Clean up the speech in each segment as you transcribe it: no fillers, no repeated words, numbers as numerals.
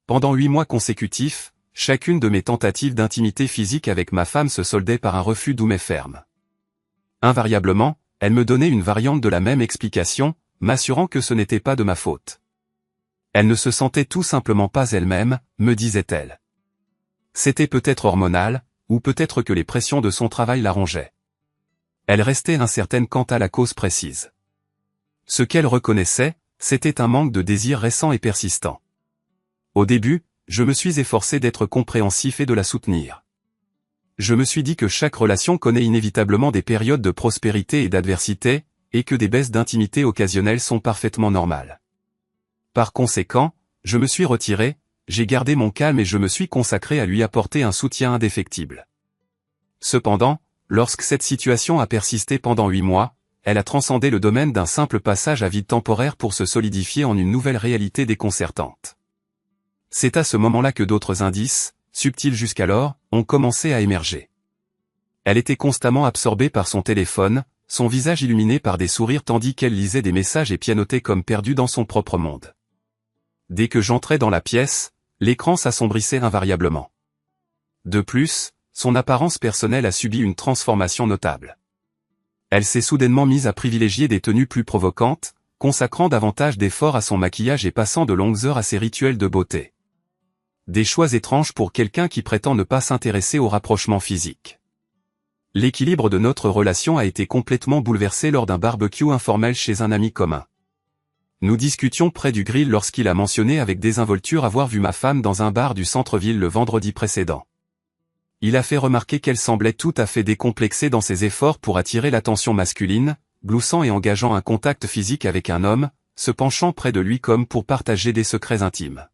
Pendant 8 mois consécutifs, chacune de mes tentatives d'intimité physique avec ma femme se soldait par un refus doux mais ferme. Invariablement, elle me donnait une variante de la même explication, m'assurant que ce n'était pas de ma faute. Elle ne se sentait tout simplement pas elle-même, me disait-elle. C'était peut-être hormonal, ou peut-être que les pressions de son travail la rongeaient. Elle restait incertaine quant à la cause précise. Ce qu'elle reconnaissait, c'était un manque de désir récent et persistant. Au début, je me suis efforcé d'être compréhensif et de la soutenir. Je me suis dit que chaque relation connaît inévitablement des périodes de prospérité et d'adversité, et que des baisses d'intimité occasionnelles sont parfaitement normales. Par conséquent, je me suis retiré, j'ai gardé mon calme et je me suis consacré à lui apporter un soutien indéfectible. Cependant, lorsque cette situation a persisté pendant 8 mois, elle a transcendé le domaine d'un simple passage à vide temporaire pour se solidifier en une nouvelle réalité déconcertante. C'est à ce moment-là que d'autres indices, subtils jusqu'alors, ont commencé à émerger. Elle était constamment absorbée par son téléphone, son visage illuminé par des sourires tandis qu'elle lisait des messages et pianotait comme perdue dans son propre monde. Dès que j'entrais dans la pièce, l'écran s'assombrissait invariablement. De plus, son apparence personnelle a subi une transformation notable. Elle s'est soudainement mise à privilégier des tenues plus provocantes, consacrant davantage d'efforts à son maquillage et passant de longues heures à ses rituels de beauté. Des choix étranges pour quelqu'un qui prétend ne pas s'intéresser au rapprochement physique. L'équilibre de notre relation a été complètement bouleversé lors d'un barbecue informel chez un ami commun. Nous discutions près du grill lorsqu'il a mentionné avec désinvolture avoir vu ma femme dans un bar du centre-ville le vendredi précédent. Il a fait remarquer qu'elle semblait tout à fait décomplexée dans ses efforts pour attirer l'attention masculine, gloussant et engageant un contact physique avec un homme, se penchant près de lui comme pour partager des secrets intimes.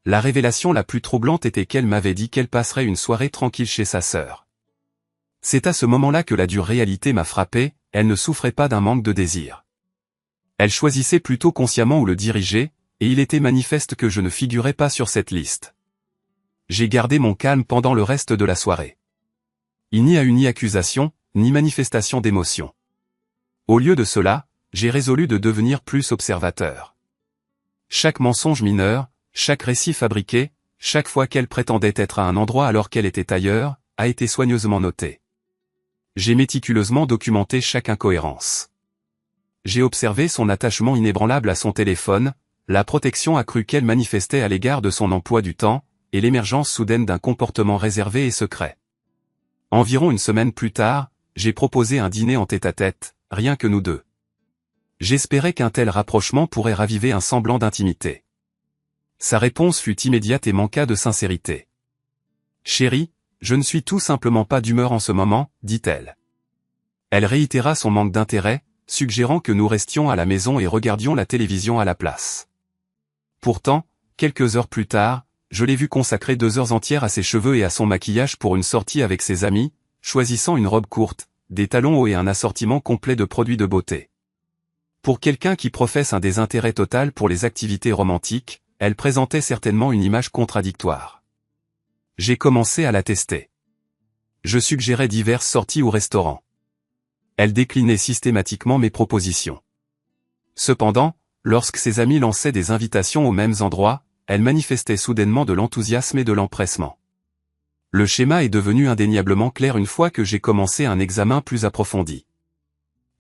La révélation la plus troublante était qu'elle m'avait dit qu'elle passerait une soirée tranquille chez sa sœur. C'est à ce moment-là que la dure réalité m'a frappé, elle ne souffrait pas d'un manque de désir. Elle choisissait plutôt consciemment où le diriger, et il était manifeste que je ne figurais pas sur cette liste. J'ai gardé mon calme pendant le reste de la soirée. Il n'y a eu ni accusation, ni manifestation d'émotion. Au lieu de cela, j'ai résolu de devenir plus observateur. Chaque mensonge mineur, chaque récit fabriqué, chaque fois qu'elle prétendait être à un endroit alors qu'elle était ailleurs, a été soigneusement noté. J'ai méticuleusement documenté chaque incohérence. J'ai observé son attachement inébranlable à son téléphone, la protection accrue qu'elle manifestait à l'égard de son emploi du temps, et l'émergence soudaine d'un comportement réservé et secret. Environ une semaine plus tard, j'ai proposé un dîner en tête-à-tête, rien que nous deux. J'espérais qu'un tel rapprochement pourrait raviver un semblant d'intimité. Sa réponse fut immédiate et manqua de sincérité. « Chérie, je ne suis tout simplement pas d'humeur en ce moment, dit-elle. » Elle réitéra son manque d'intérêt, suggérant que nous restions à la maison et regardions la télévision à la place. Pourtant, quelques heures plus tard, je l'ai vue consacrer 2 heures entières à ses cheveux et à son maquillage pour une sortie avec ses amis, choisissant une robe courte, des talons hauts et un assortiment complet de produits de beauté. Pour quelqu'un qui professe un désintérêt total pour les activités romantiques, elle présentait certainement une image contradictoire. J'ai commencé à la tester. Je suggérais diverses sorties ou restaurants. Elle déclinait systématiquement mes propositions. Cependant, lorsque ses amis lançaient des invitations aux mêmes endroits, elle manifestait soudainement de l'enthousiasme et de l'empressement. Le schéma est devenu indéniablement clair une fois que j'ai commencé un examen plus approfondi.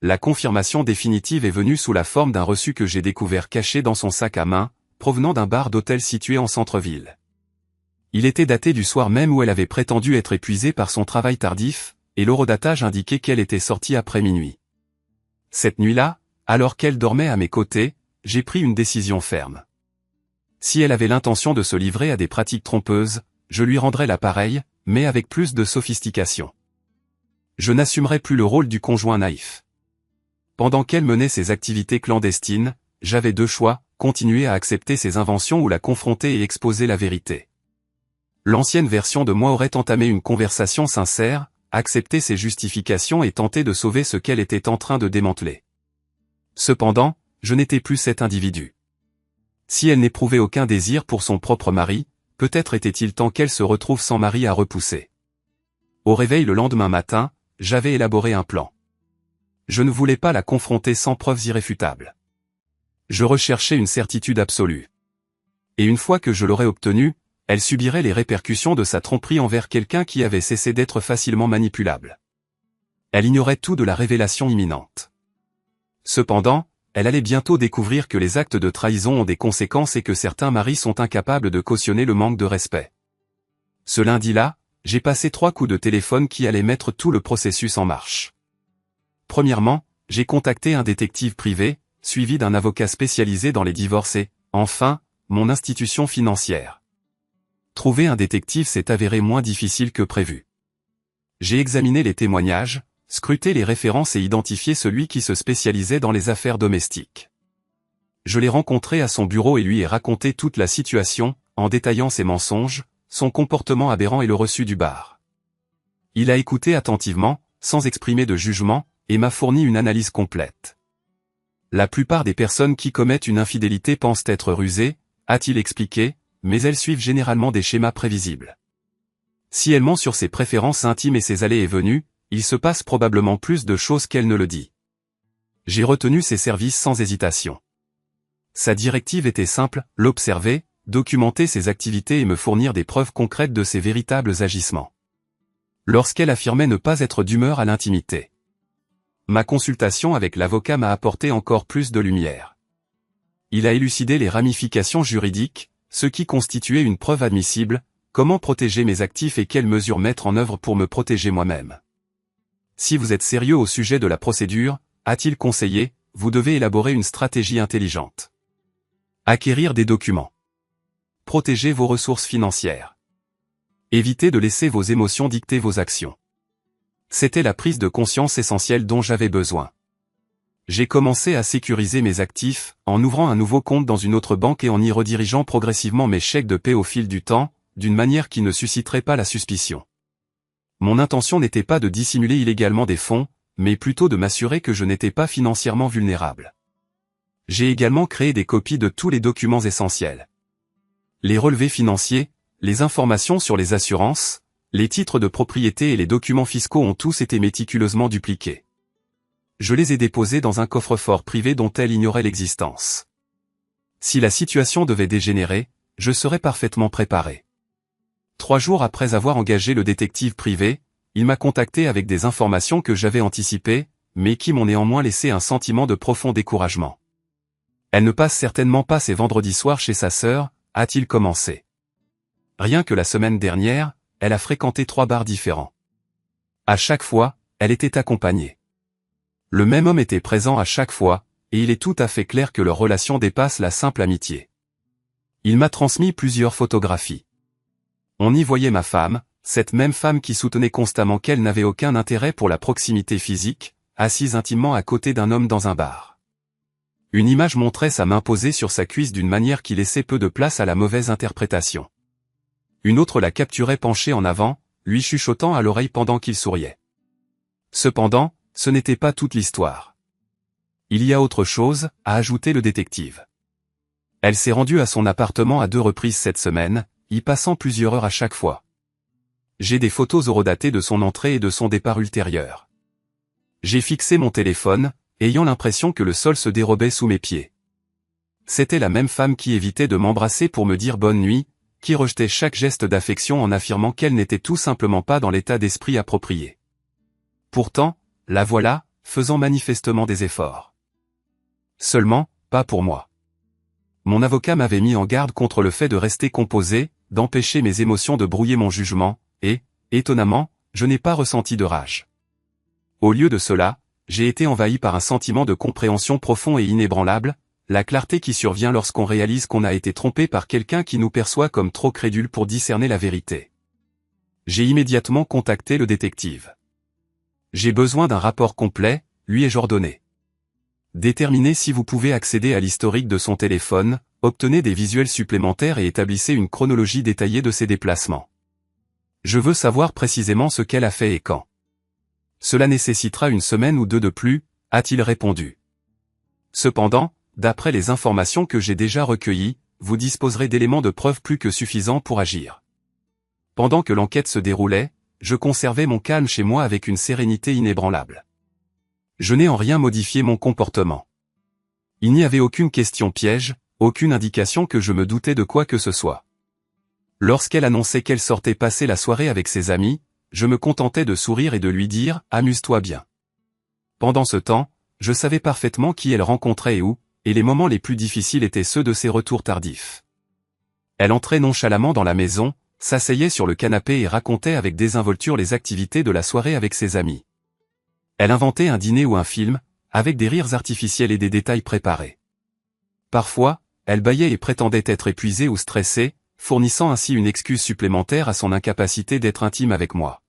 La confirmation définitive est venue sous la forme d'un reçu que j'ai découvert caché dans son sac à main, provenant d'un bar d'hôtel situé en centre-ville. Il était daté du soir même où elle avait prétendu être épuisée par son travail tardif, et l'horodatage indiquait qu'elle était sortie après minuit. Cette nuit-là, alors qu'elle dormait à mes côtés, j'ai pris une décision ferme. Si elle avait l'intention de se livrer à des pratiques trompeuses, je lui rendrais l'appareil, mais avec plus de sophistication. Je n'assumerais plus le rôle du conjoint naïf. Pendant qu'elle menait ses activités clandestines, j'avais 2 choix, continuer à accepter ses inventions ou la confronter et exposer la vérité. L'ancienne version de moi aurait entamé une conversation sincère, accepté ses justifications et tenté de sauver ce qu'elle était en train de démanteler. Cependant, je n'étais plus cet individu. Si elle n'éprouvait aucun désir pour son propre mari, peut-être était-il temps qu'elle se retrouve sans mari à repousser. Au réveil le lendemain matin, j'avais élaboré un plan. Je ne voulais pas la confronter sans preuves irréfutables. Je recherchais une certitude absolue. Et une fois que je l'aurais obtenue, elle subirait les répercussions de sa tromperie envers quelqu'un qui avait cessé d'être facilement manipulable. Elle ignorait tout de la révélation imminente. Cependant, elle allait bientôt découvrir que les actes de trahison ont des conséquences et que certains maris sont incapables de cautionner le manque de respect. Ce lundi-là, j'ai passé 3 coups de téléphone qui allaient mettre tout le processus en marche. Premièrement, j'ai contacté un détective privé, suivi d'un avocat spécialisé dans les divorces et, enfin, mon institution financière. Trouver un détective s'est avéré moins difficile que prévu. J'ai examiné les témoignages, scruté les références et identifié celui qui se spécialisait dans les affaires domestiques. Je l'ai rencontré à son bureau et lui ai raconté toute la situation, en détaillant ses mensonges, son comportement aberrant et le reçu du bar. Il a écouté attentivement, sans exprimer de jugement, et m'a fourni une analyse complète. La plupart des personnes qui commettent une infidélité pensent être rusées, a-t-il expliqué, mais elles suivent généralement des schémas prévisibles. Si elle ment sur ses préférences intimes et ses allées et venues, il se passe probablement plus de choses qu'elle ne le dit. J'ai retenu ses services sans hésitation. Sa directive était simple, l'observer, documenter ses activités et me fournir des preuves concrètes de ses véritables agissements. Lorsqu'elle affirmait ne pas être d'humeur à l'intimité. Ma consultation avec l'avocat m'a apporté encore plus de lumière. Il a élucidé les ramifications juridiques, ce qui constituait une preuve admissible, comment protéger mes actifs et quelles mesures mettre en œuvre pour me protéger moi-même. Si vous êtes sérieux au sujet de la procédure, a-t-il conseillé, vous devez élaborer une stratégie intelligente. Acquérir des documents. Protéger vos ressources financières. Évitez de laisser vos émotions dicter vos actions. C'était la prise de conscience essentielle dont j'avais besoin. J'ai commencé à sécuriser mes actifs, en ouvrant un nouveau compte dans une autre banque et en y redirigeant progressivement mes chèques de paie au fil du temps, d'une manière qui ne susciterait pas la suspicion. Mon intention n'était pas de dissimuler illégalement des fonds, mais plutôt de m'assurer que je n'étais pas financièrement vulnérable. J'ai également créé des copies de tous les documents essentiels. Les relevés financiers, les informations sur les assurances, les titres de propriété et les documents fiscaux ont tous été méticuleusement dupliqués. Je les ai déposés dans un coffre-fort privé dont elle ignorait l'existence. Si la situation devait dégénérer, je serais parfaitement préparé. 3 jours après avoir engagé le détective privé, il m'a contacté avec des informations que j'avais anticipées, mais qui m'ont néanmoins laissé un sentiment de profond découragement. Elle ne passe certainement pas ses vendredis soirs chez sa sœur, a-t-il commencé. Rien que la semaine dernière, elle a fréquenté 3 bars différents. À chaque fois, elle était accompagnée. Le même homme était présent à chaque fois, et il est tout à fait clair que leur relation dépasse la simple amitié. Il m'a transmis plusieurs photographies. On y voyait ma femme, cette même femme qui soutenait constamment qu'elle n'avait aucun intérêt pour la proximité physique, assise intimement à côté d'un homme dans un bar. Une image montrait sa main posée sur sa cuisse d'une manière qui laissait peu de place à la mauvaise interprétation. Une autre la capturait penchée en avant, lui chuchotant à l'oreille pendant qu'il souriait. Cependant, ce n'était pas toute l'histoire. Il y a autre chose, a ajouté le détective. Elle s'est rendue à son appartement à 2 reprises cette semaine, y passant plusieurs heures à chaque fois. J'ai des photos horodatées de son entrée et de son départ ultérieur. J'ai fixé mon téléphone, ayant l'impression que le sol se dérobait sous mes pieds. C'était la même femme qui évitait de m'embrasser pour me dire bonne nuit, qui rejetait chaque geste d'affection en affirmant qu'elle n'était tout simplement pas dans l'état d'esprit approprié. Pourtant, la voilà, faisant manifestement des efforts. Seulement, pas pour moi. Mon avocat m'avait mis en garde contre le fait de rester composé, d'empêcher mes émotions de brouiller mon jugement, et, étonnamment, je n'ai pas ressenti de rage. Au lieu de cela, j'ai été envahi par un sentiment de compréhension profond et inébranlable, la clarté qui survient lorsqu'on réalise qu'on a été trompé par quelqu'un qui nous perçoit comme trop crédule pour discerner la vérité. J'ai immédiatement contacté le détective. J'ai besoin d'un rapport complet, lui ai-je ordonné. Déterminez si vous pouvez accéder à l'historique de son téléphone, obtenez des visuels supplémentaires et établissez une chronologie détaillée de ses déplacements. Je veux savoir précisément ce qu'elle a fait et quand. Cela nécessitera 1 semaine ou 2 de plus, a-t-il répondu. Cependant, d'après les informations que j'ai déjà recueillies, vous disposerez d'éléments de preuve plus que suffisants pour agir. Pendant que l'enquête se déroulait, je conservais mon calme chez moi avec une sérénité inébranlable. Je n'ai en rien modifié mon comportement. Il n'y avait aucune question piège, aucune indication que je me doutais de quoi que ce soit. Lorsqu'elle annonçait qu'elle sortait passer la soirée avec ses amis, je me contentais de sourire et de lui dire « Amuse-toi bien ». Pendant ce temps, je savais parfaitement qui elle rencontrait et où, et les moments les plus difficiles étaient ceux de ses retours tardifs. Elle entrait nonchalamment dans la maison, s'asseyait sur le canapé et racontait avec désinvolture les activités de la soirée avec ses amis. Elle inventait un dîner ou un film, avec des rires artificiels et des détails préparés. Parfois, elle bâillait et prétendait être épuisée ou stressée, fournissant ainsi une excuse supplémentaire à son incapacité d'être intime avec moi.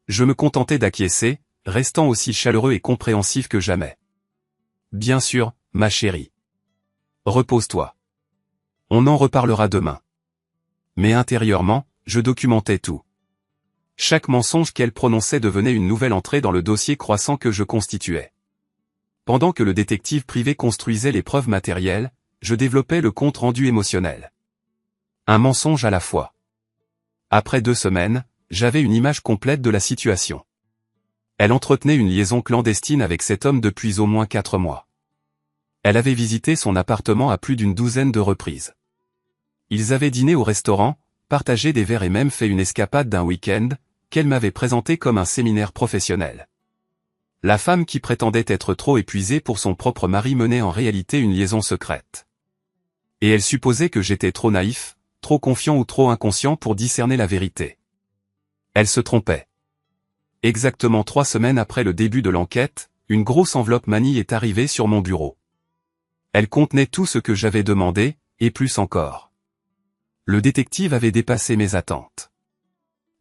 Je me contentais d'acquiescer, restant aussi chaleureux et compréhensif que jamais. Bien sûr, ma chérie. Repose-toi. On en reparlera demain. Mais intérieurement, je documentais tout. Chaque mensonge qu'elle prononçait devenait une nouvelle entrée dans le dossier croissant que je constituais. Pendant que le détective privé construisait les preuves matérielles, je développais le compte rendu émotionnel. Un mensonge à la fois. Après 2 semaines, j'avais une image complète de la situation. Elle entretenait une liaison clandestine avec cet homme depuis au moins 4 mois. Elle avait visité son appartement à plus d'une douzaine de reprises. Ils avaient dîné au restaurant, partagé des verres et même fait une escapade d'un week-end, qu'elle m'avait présenté comme un séminaire professionnel. La femme qui prétendait être trop épuisée pour son propre mari menait en réalité une liaison secrète. Et elle supposait que j'étais trop naïf, trop confiant ou trop inconscient pour discerner la vérité. Elle se trompait. Exactement 3 semaines après le début de l'enquête, une grosse enveloppe manie est arrivée sur mon bureau. Elle contenait tout ce que j'avais demandé, et plus encore. Le détective avait dépassé mes attentes.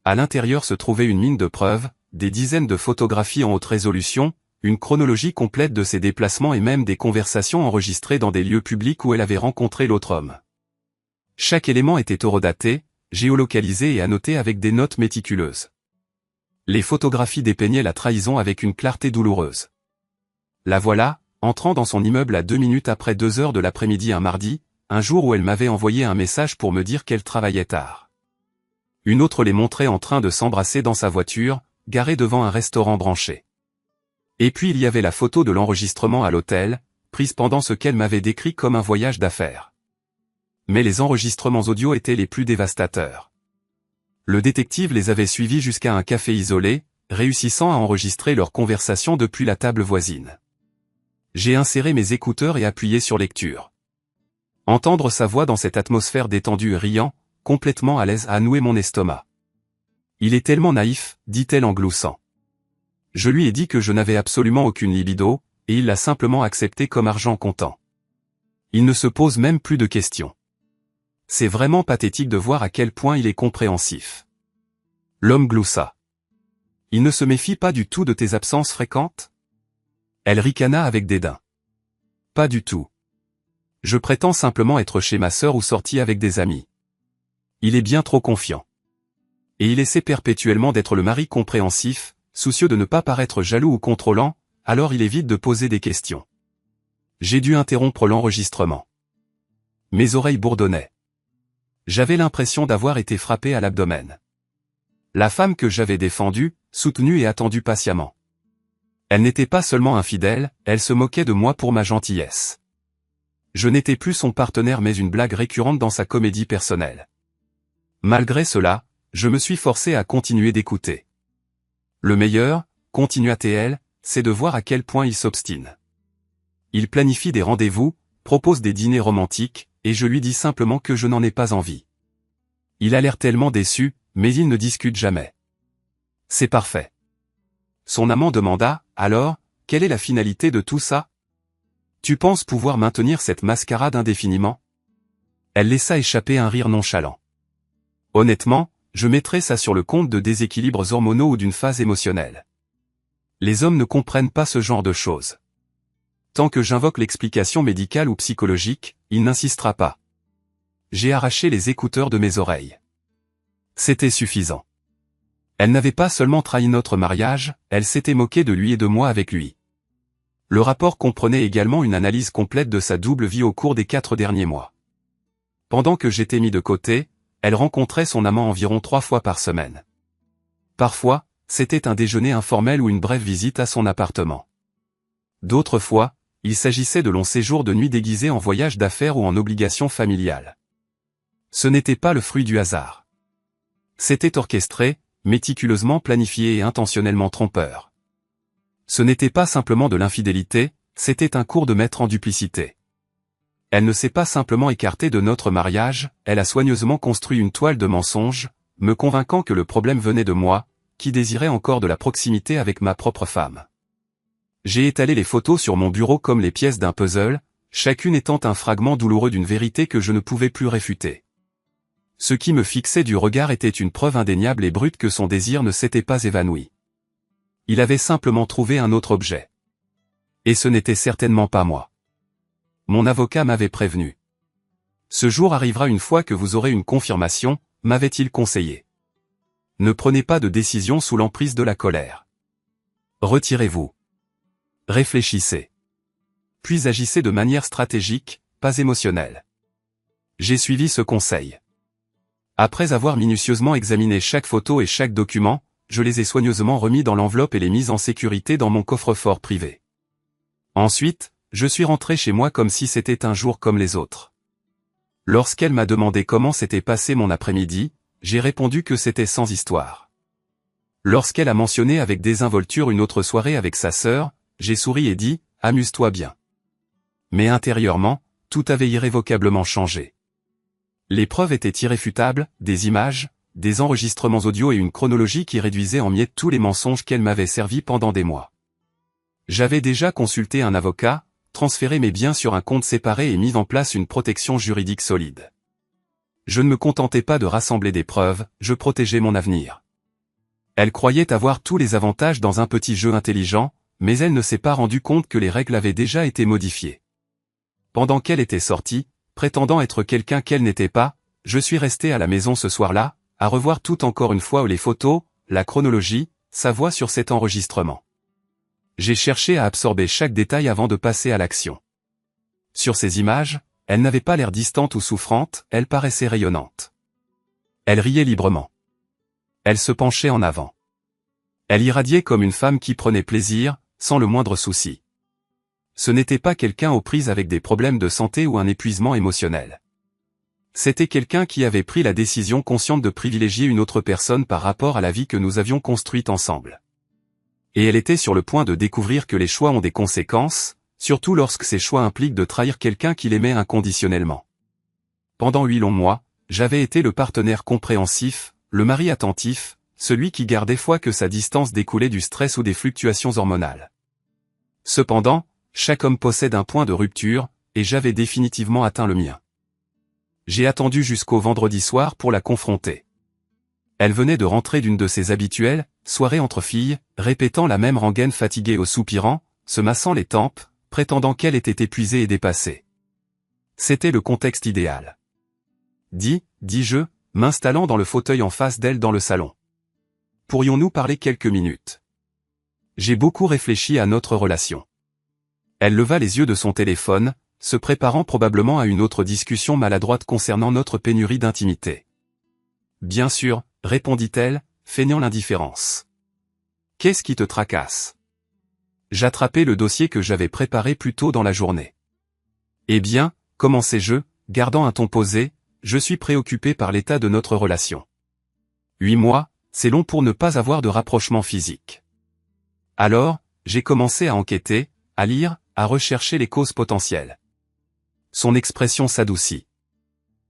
À l'intérieur se trouvait une mine de preuves, des dizaines de photographies en haute résolution, une chronologie complète de ses déplacements et même des conversations enregistrées dans des lieux publics où elle avait rencontré l'autre homme. Chaque élément était horodaté, géolocalisé et annoté avec des notes méticuleuses. Les photographies dépeignaient la trahison avec une clarté douloureuse. La voilà, entrant dans son immeuble à 2 minutes après 2 heures de l'après-midi un mardi, un jour où elle m'avait envoyé un message pour me dire qu'elle travaillait tard. Une autre les montrait en train de s'embrasser dans sa voiture, garée devant un restaurant branché. Et puis il y avait la photo de l'enregistrement à l'hôtel, prise pendant ce qu'elle m'avait décrit comme un voyage d'affaires. Mais les enregistrements audio étaient les plus dévastateurs. Le détective les avait suivis jusqu'à un café isolé, réussissant à enregistrer leur conversation depuis la table voisine. J'ai inséré mes écouteurs et appuyé sur lecture. Entendre sa voix dans cette atmosphère détendue et riant, complètement à l'aise a noué mon estomac. Il est tellement naïf, dit-elle en gloussant. Je lui ai dit que je n'avais absolument aucune libido, et il l'a simplement accepté comme argent comptant. Il ne se pose même plus de questions. C'est vraiment pathétique de voir à quel point il est compréhensif. L'homme gloussa. Il ne se méfie pas du tout de tes absences fréquentes? Elle ricana avec dédain. Pas du tout. Je prétends simplement être chez ma sœur ou sorti avec des amis. Il est bien trop confiant. Et il essaie perpétuellement d'être le mari compréhensif, soucieux de ne pas paraître jaloux ou contrôlant, alors il évite de poser des questions. J'ai dû interrompre l'enregistrement. Mes oreilles bourdonnaient. J'avais l'impression d'avoir été frappé à l'abdomen. La femme que j'avais défendue, soutenue et attendue patiemment. Elle n'était pas seulement infidèle, elle se moquait de moi pour ma gentillesse. Je n'étais plus son partenaire mais une blague récurrente dans sa comédie personnelle. Malgré cela, je me suis forcé à continuer d'écouter. Le meilleur, continua-t-elle, c'est de voir à quel point il s'obstine. Il planifie des rendez-vous, propose des dîners romantiques, et je lui dis simplement que je n'en ai pas envie. Il a l'air tellement déçu, mais il ne discute jamais. C'est parfait. Son amant demanda, alors, quelle est la finalité de tout ça? Tu penses pouvoir maintenir cette mascarade indéfiniment? Elle laissa échapper un rire nonchalant. Honnêtement, je mettrais ça sur le compte de déséquilibres hormonaux ou d'une phase émotionnelle. Les hommes ne comprennent pas ce genre de choses. Tant que j'invoque l'explication médicale ou psychologique, il n'insistera pas. J'ai arraché les écouteurs de mes oreilles. C'était suffisant. Elle n'avait pas seulement trahi notre mariage, elle s'était moquée de lui et de moi avec lui. Le rapport comprenait également une analyse complète de sa double vie au cours des 4 derniers mois. Pendant que j'étais mis de côté, elle rencontrait son amant environ 3 fois par semaine. Parfois, c'était un déjeuner informel ou une brève visite à son appartement. D'autres fois, il s'agissait de longs séjours de nuit déguisés en voyage d'affaires ou en obligations familiales. Ce n'était pas le fruit du hasard. C'était orchestré, méticuleusement planifié et intentionnellement trompeur. Ce n'était pas simplement de l'infidélité, c'était un cours de maître en duplicité. Elle ne s'est pas simplement écartée de notre mariage, elle a soigneusement construit une toile de mensonges, me convainquant que le problème venait de moi, qui désirait encore de la proximité avec ma propre femme. J'ai étalé les photos sur mon bureau comme les pièces d'un puzzle, chacune étant un fragment douloureux d'une vérité que je ne pouvais plus réfuter. Ce qui me fixait du regard était une preuve indéniable et brute que son désir ne s'était pas évanoui. Il avait simplement trouvé un autre objet. Et ce n'était certainement pas moi. Mon avocat m'avait prévenu. Ce jour arrivera une fois que vous aurez une confirmation, m'avait-il conseillé. Ne prenez pas de décision sous l'emprise de la colère. Retirez-vous. Réfléchissez. Puis agissez de manière stratégique, pas émotionnelle. J'ai suivi ce conseil. Après avoir minutieusement examiné chaque photo et chaque document, je les ai soigneusement remis dans l'enveloppe et les mis en sécurité dans mon coffre-fort privé. Ensuite, je suis rentré chez moi comme si c'était un jour comme les autres. Lorsqu'elle m'a demandé comment s'était passé mon après-midi, j'ai répondu que c'était sans histoire. Lorsqu'elle a mentionné avec désinvolture une autre soirée avec sa sœur, j'ai souri et dit « Amuse-toi bien ». Mais intérieurement, tout avait irrévocablement changé. Les preuves étaient irréfutables, des images, des enregistrements audio et une chronologie qui réduisait en miettes tous les mensonges qu'elle m'avait servis pendant des mois. J'avais déjà consulté un avocat, transféré mes biens sur un compte séparé et mis en place une protection juridique solide. Je ne me contentais pas de rassembler des preuves, je protégeais mon avenir. Elle croyait avoir tous les avantages dans un petit jeu intelligent, mais elle ne s'est pas rendue compte que les règles avaient déjà été modifiées. Pendant qu'elle était sortie, prétendant être quelqu'un qu'elle n'était pas, je suis resté à la maison ce soir-là, à revoir tout encore une fois les photos, la chronologie, sa voix sur cet enregistrement. J'ai cherché à absorber chaque détail avant de passer à l'action. Sur ces images, elle n'avait pas l'air distante ou souffrante, elle paraissait rayonnante. Elle riait librement. Elle se penchait en avant. Elle irradiait comme une femme qui prenait plaisir, sans le moindre souci. Ce n'était pas quelqu'un aux prises avec des problèmes de santé ou un épuisement émotionnel. C'était quelqu'un qui avait pris la décision consciente de privilégier une autre personne par rapport à la vie que nous avions construite ensemble. Et elle était sur le point de découvrir que les choix ont des conséquences, surtout lorsque ces choix impliquent de trahir quelqu'un qui l'aimait inconditionnellement. Pendant 8 longs mois, j'avais été le partenaire compréhensif, le mari attentif, celui qui gardait foi que sa distance découlait du stress ou des fluctuations hormonales. Cependant, chaque homme possède un point de rupture, et j'avais définitivement atteint le mien. J'ai attendu jusqu'au vendredi soir pour la confronter. Elle venait de rentrer d'une de ses habituelles soirées entre filles, répétant la même rengaine fatiguée au soupirant, se massant les tempes, prétendant qu'elle était épuisée et dépassée. C'était le contexte idéal. Dis-je, m'installant dans le fauteuil en face d'elle dans le salon. Pourrions-nous parler quelques minutes? J'ai beaucoup réfléchi à notre relation. Elle leva les yeux de son téléphone, se préparant probablement à une autre discussion maladroite concernant notre pénurie d'intimité. Bien sûr, répondit-elle, feignant l'indifférence. Qu'est-ce qui te tracasse? J'attrapai le dossier que j'avais préparé plus tôt dans la journée. Eh bien, commençai-je, gardant un ton posé, je suis préoccupé par l'état de notre relation. 8 mois, c'est long pour ne pas avoir de rapprochement physique. Alors, j'ai commencé à enquêter, à lire, à rechercher les causes potentielles. Son expression s'adoucit.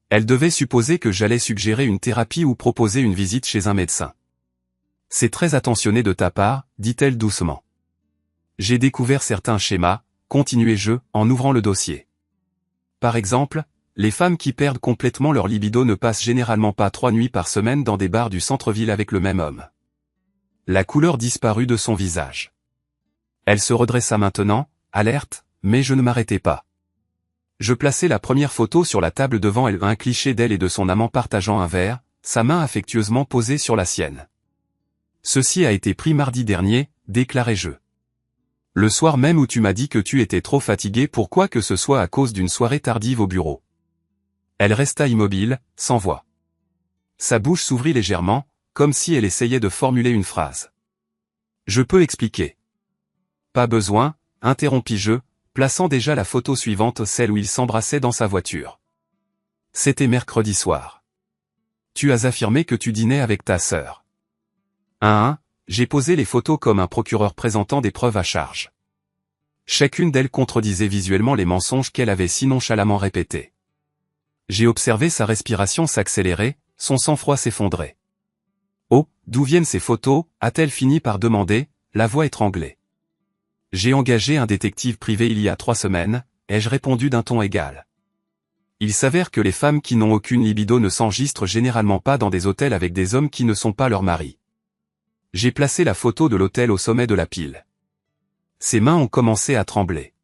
Elle devait supposer que j'allais suggérer une thérapie ou proposer une visite chez un médecin. C'est très attentionné de ta part, dit-elle doucement. J'ai découvert certains schémas, continuai-je, en ouvrant le dossier. Par exemple, les femmes qui perdent complètement leur libido ne passent généralement pas 3 nuits par semaine dans des bars du centre-ville avec le même homme. La couleur disparut de son visage. Elle se redressa maintenant, alerte, mais je ne m'arrêtai pas. Je plaçai la première photo sur la table devant elle, un cliché d'elle et de son amant partageant un verre, sa main affectueusement posée sur la sienne. Ceci a été pris mardi dernier, déclarai-je. Le soir même où tu m'as dit que tu étais trop fatigué pour quoi que ce soit à cause d'une soirée tardive au bureau. Elle resta immobile, sans voix. Sa bouche s'ouvrit légèrement, comme si elle essayait de formuler une phrase. Je peux expliquer. Pas besoin, interrompis-je, plaçant déjà la photo suivante, celle où ils s'embrassaient dans sa voiture. C'était mercredi soir. Tu as affirmé que tu dînais avec ta sœur. J'ai posé les photos comme un procureur présentant des preuves à charge. Chacune d'elles contredisait visuellement les mensonges qu'elle avait si nonchalamment répétés. J'ai observé sa respiration s'accélérer, son sang-froid s'effondrer. Oh, d'où viennent ces photos, a-t-elle fini par demander, la voix étranglée. J'ai engagé un détective privé il y a 3 semaines, ai-je répondu d'un ton égal. Il s'avère que les femmes qui n'ont aucune libido ne s'enregistrent généralement pas dans des hôtels avec des hommes qui ne sont pas leurs maris. J'ai placé la photo de l'hôtel au sommet de la pile. Ses mains ont commencé à trembler.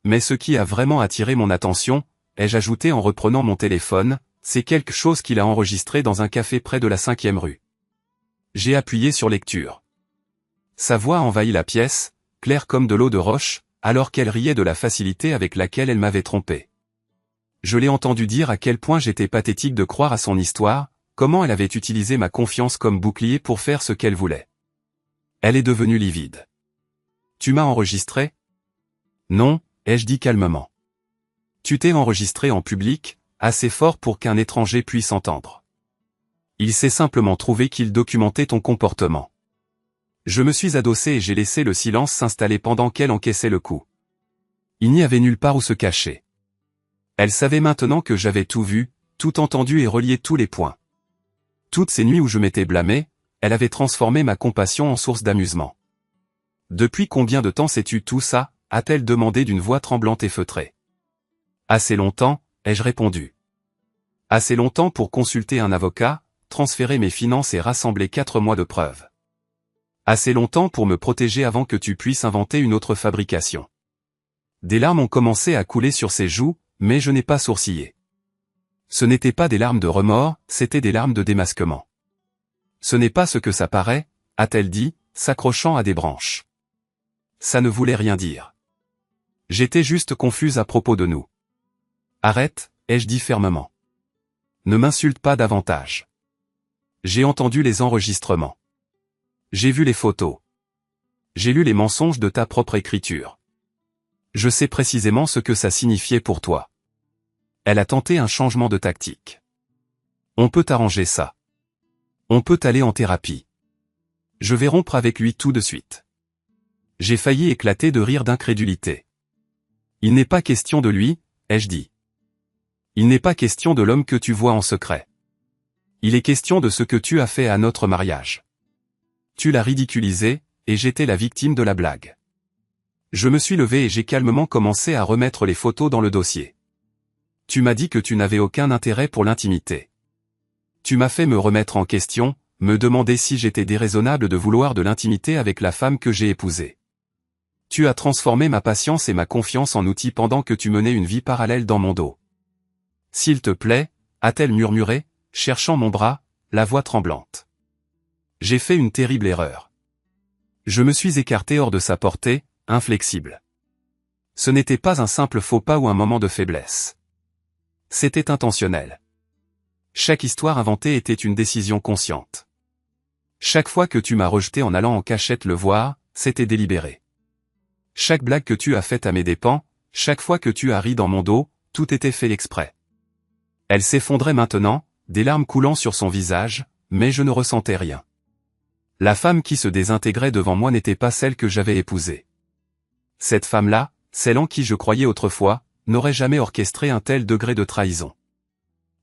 Mais ce qui a vraiment attiré mon attention, ai-je ajouté en reprenant mon téléphone, c'est quelque chose qu'il a enregistré dans un café près de la 5e rue. J'ai appuyé sur lecture. Sa voix envahit la pièce, claire comme de l'eau de roche, alors qu'elle riait de la facilité avec laquelle elle m'avait trompé. Je l'ai entendu dire à quel point j'étais pathétique de croire à son histoire, comment elle avait utilisé ma confiance comme bouclier pour faire ce qu'elle voulait. Elle est devenue livide. Tu m'as enregistré ? Non, ai-je dit calmement. Tu t'es enregistré en public, assez fort pour qu'un étranger puisse entendre. Il s'est simplement trouvé qu'il documentait ton comportement. Je me suis adossé et j'ai laissé le silence s'installer pendant qu'elle encaissait le coup. Il n'y avait nulle part où se cacher. Elle savait maintenant que j'avais tout vu, tout entendu et relié tous les points. Toutes ces nuits où je m'étais blâmé, elle avait transformé ma compassion en source d'amusement. Depuis combien de temps sais-tu tout ça ? A-t-elle demandé d'une voix tremblante et feutrée. Assez longtemps, ai-je répondu. Assez longtemps pour consulter un avocat, transférer mes finances et rassembler 4 mois de preuves. Assez longtemps pour me protéger avant que tu puisses inventer une autre fabrication. Des larmes ont commencé à couler sur ses joues, mais je n'ai pas sourcillé. Ce n'étaient pas des larmes de remords, c'étaient des larmes de démasquement. Ce n'est pas ce que ça paraît, a-t-elle dit, s'accrochant à des branches. Ça ne voulait rien dire. J'étais juste confuse à propos de nous. Arrête, ai-je dit fermement. Ne m'insulte pas davantage. J'ai entendu les enregistrements. J'ai vu les photos. J'ai lu les mensonges de ta propre écriture. Je sais précisément ce que ça signifiait pour toi. Elle a tenté un changement de tactique. On peut arranger ça. On peut aller en thérapie. Je vais rompre avec lui tout de suite. J'ai failli éclater de rire d'incrédulité. Il n'est pas question de lui, ai-je dit. Il n'est pas question de l'homme que tu vois en secret. Il est question de ce que tu as fait à notre mariage. Tu l'as ridiculisé, et j'étais la victime de la blague. Je me suis levé et j'ai calmement commencé à remettre les photos dans le dossier. Tu m'as dit que tu n'avais aucun intérêt pour l'intimité. Tu m'as fait me remettre en question, me demander si j'étais déraisonnable de vouloir de l'intimité avec la femme que j'ai épousée. Tu as transformé ma patience et ma confiance en outils pendant que tu menais une vie parallèle dans mon dos. S'il te plaît, a-t-elle murmuré, cherchant mon bras, la voix tremblante. J'ai fait une terrible erreur. Je me suis écarté hors de sa portée, inflexible. Ce n'était pas un simple faux pas ou un moment de faiblesse. C'était intentionnel. Chaque histoire inventée était une décision consciente. Chaque fois que tu m'as rejeté en allant en cachette le voir, c'était délibéré. Chaque blague que tu as faite à mes dépens, chaque fois que tu as ri dans mon dos, tout était fait exprès. Elle s'effondrait maintenant, des larmes coulant sur son visage, mais je ne ressentais rien. La femme qui se désintégrait devant moi n'était pas celle que j'avais épousée. Cette femme-là, celle en qui je croyais autrefois, n'aurait jamais orchestré un tel degré de trahison.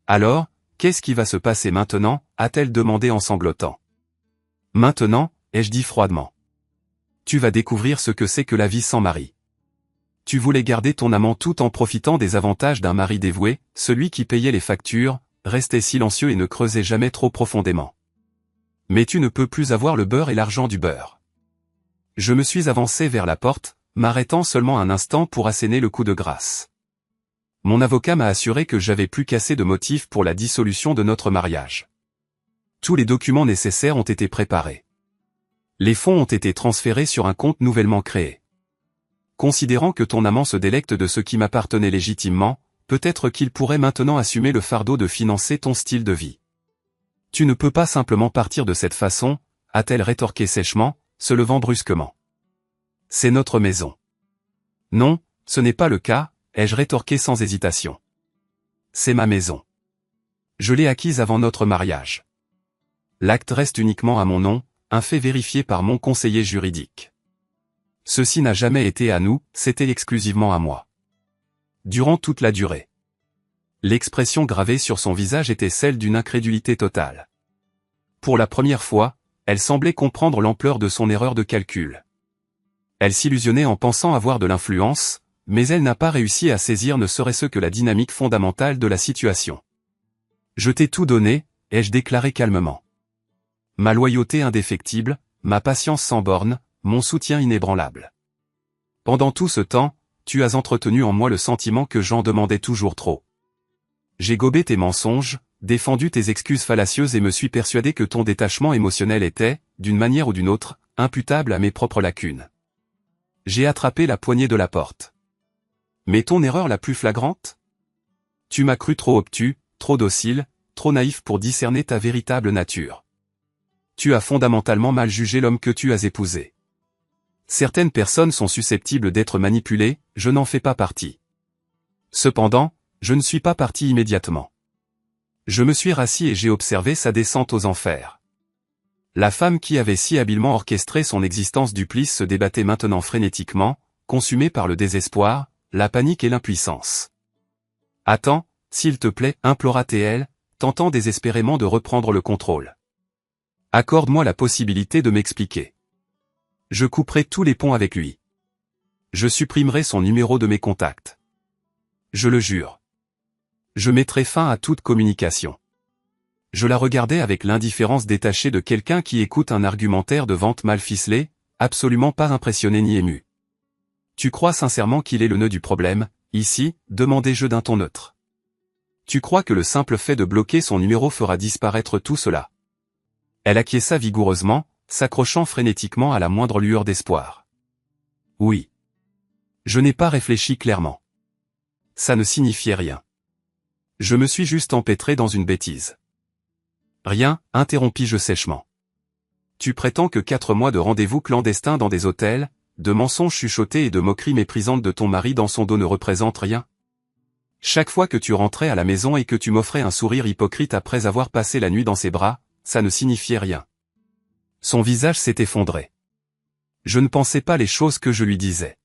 Alors, qu'est-ce qui va se passer maintenant, a-t-elle demandé en sanglotant. Maintenant, ai-je dit froidement. Tu vas découvrir ce que c'est que la vie sans mari. Tu voulais garder ton amant tout en profitant des avantages d'un mari dévoué, celui qui payait les factures, restait silencieux et ne creusait jamais trop profondément. Mais tu ne peux plus avoir le beurre et l'argent du beurre. Je me suis avancé vers la porte, m'arrêtant seulement un instant pour asséner le coup de grâce. Mon avocat m'a assuré que j'avais plus qu'assez de motifs pour la dissolution de notre mariage. Tous les documents nécessaires ont été préparés. Les fonds ont été transférés sur un compte nouvellement créé. Considérant que ton amant se délecte de ce qui m'appartenait légitimement, peut-être qu'il pourrait maintenant assumer le fardeau de financer ton style de vie. Tu ne peux pas simplement partir de cette façon, a-t-elle rétorqué sèchement, se levant brusquement. C'est notre maison. Non, Ce n'est pas le cas, ai-je rétorqué sans hésitation. C'est ma maison. Je l'ai acquise avant notre mariage. L'acte reste uniquement à mon nom, un fait vérifié par mon conseiller juridique. Ceci n'a jamais été à nous, c'était exclusivement à moi. Durant toute la durée. L'expression gravée sur son visage était celle d'une incrédulité totale. Pour la première fois, elle semblait comprendre l'ampleur de son erreur de calcul. Elle s'illusionnait en pensant avoir de l'influence, mais elle n'a pas réussi à saisir ne serait-ce que la dynamique fondamentale de la situation. Je t'ai tout donné, ai-je déclaré calmement. Ma loyauté indéfectible, ma patience sans bornes, mon soutien inébranlable. Pendant tout ce temps, tu as entretenu en moi le sentiment que j'en demandais toujours trop. J'ai gobé tes mensonges, défendu tes excuses fallacieuses et me suis persuadé que ton détachement émotionnel était, d'une manière ou d'une autre, imputable à mes propres lacunes. J'ai attrapé la poignée de la porte. Mais ton erreur la plus flagrante ? Tu m'as cru trop obtus, trop docile, trop naïf pour discerner ta véritable nature. Tu as fondamentalement mal jugé l'homme que tu as épousé. Certaines personnes sont susceptibles d'être manipulées, je n'en fais pas partie. Cependant, je ne suis pas parti immédiatement. Je me suis rassis et j'ai observé sa descente aux enfers. La femme qui avait si habilement orchestré son existence duplice se débattait maintenant frénétiquement, consumée par le désespoir, la panique et l'impuissance. « Attends, s'il te plaît, implora T.L., tentant désespérément de reprendre le contrôle. Accorde-moi la possibilité de m'expliquer. Je couperai tous les ponts avec lui. Je supprimerai son numéro de mes contacts. Je le jure. Je mettrai fin à toute communication. » Je la regardais avec l'indifférence détachée de quelqu'un qui écoute un argumentaire de vente mal ficelé, absolument pas impressionné ni ému. « Tu crois sincèrement qu'il est le nœud du problème, ici ?» demandai-je d'un ton neutre. « Tu crois que le simple fait de bloquer son numéro fera disparaître tout cela ?» Elle acquiesça vigoureusement, s'accrochant frénétiquement à la moindre lueur d'espoir. « Oui. Je n'ai pas réfléchi clairement. Ça ne signifiait rien. Je me suis juste empêtré dans une bêtise. » « Rien, interrompis-je sèchement. Tu prétends que 4 mois de rendez-vous clandestins dans des hôtels, de mensonges chuchotés et de moqueries méprisantes de ton mari dans son dos ne représentent rien? Chaque fois que tu rentrais à la maison et que tu m'offrais un sourire hypocrite après avoir passé la nuit dans ses bras, ça ne signifiait rien. » Son visage s'est effondré. Je ne pensais pas les choses que je lui disais.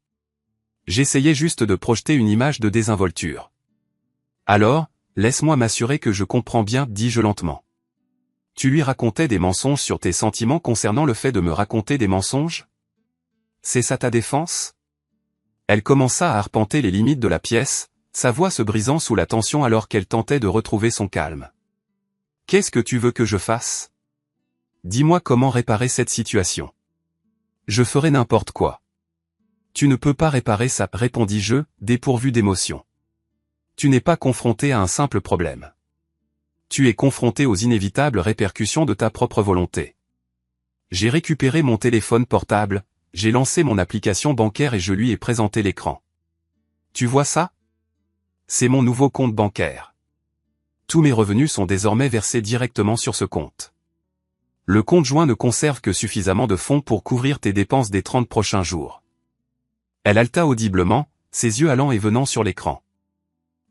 J'essayais juste de projeter une image de désinvolture. « Alors, laisse-moi m'assurer que je comprends bien, dis-je lentement. Tu lui racontais des mensonges sur tes sentiments concernant le fait de me raconter des mensonges? C'est ça ta défense? » Elle commença à arpenter les limites de la pièce, sa voix se brisant sous la tension alors qu'elle tentait de retrouver son calme. « Qu'est-ce que tu veux que je fasse? Dis-moi comment réparer cette situation. Je ferai n'importe quoi. » « Tu ne peux pas réparer ça, répondis-je, dépourvu d'émotion. Tu n'es pas confronté à un simple problème. Tu es confronté aux inévitables répercussions de ta propre volonté. J'ai récupéré mon téléphone portable, j'ai lancé mon application bancaire et je lui ai présenté l'écran. Tu vois ça? C'est mon nouveau compte bancaire. Tous mes revenus sont désormais versés directement sur ce compte. Le compte joint ne conserve que suffisamment de fonds pour couvrir tes dépenses des 30 prochains jours. Elle haleta audiblement, ses yeux allant et venant sur l'écran.